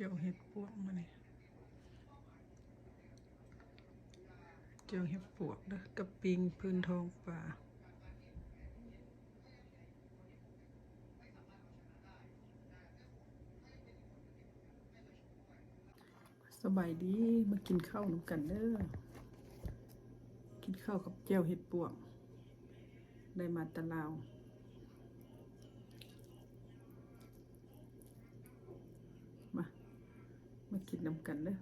จียวเห็ดปวกมาเนี่ยเจียวเห็ดปวกเด้อกับปิงพื้นทองป่าสบายดีมากินข้าวน้ำกันเด้อกินข้าวกับเจียวเห็ดปวกได้มาตะลาวมากินน้ำกันเด้อ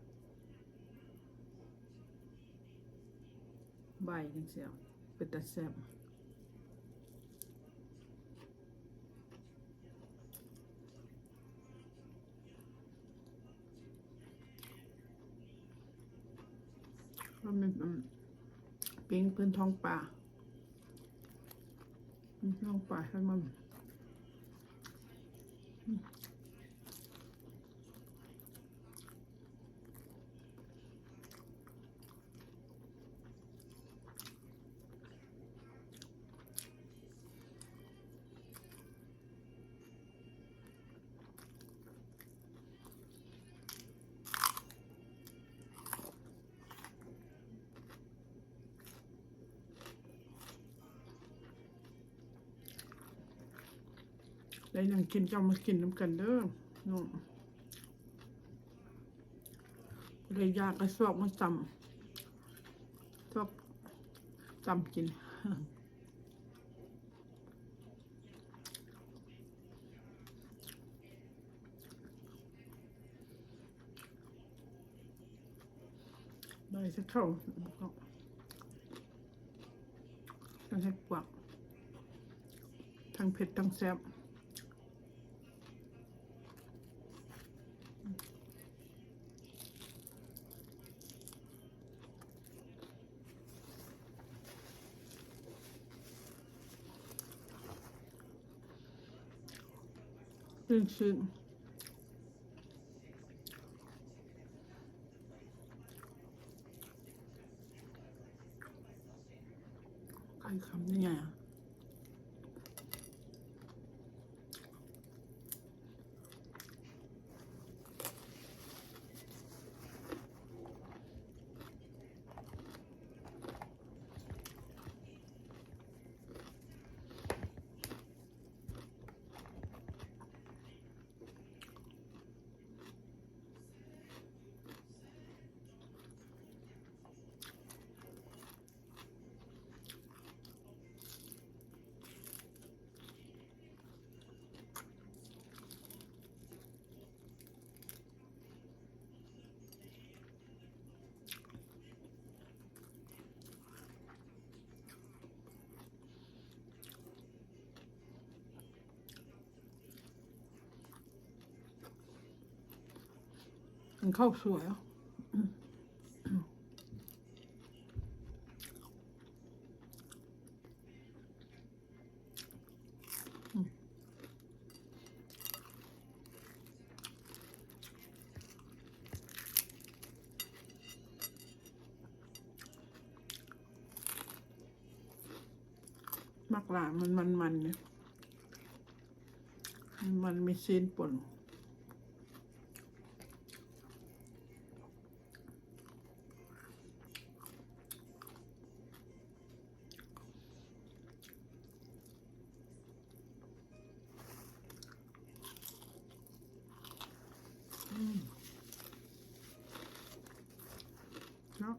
ใบจังเสียวเป็นตาแซ่บก็มีปิ้งพื้นท้องป่าท้องป่าให้มันได้ยังกินจะมากินน้ำกันเด้อน้องเลยอยากกระสอบมาจำชอบจำกินได้สักเท่าทั้งเห็ดปวกทั้งเผ็ดทั้งแซ่บซึ้งไก่คำนี่ไงมันเข้าสวยอ่ะมักหลามันเนี่ยมันมีซีนป่นเนาะ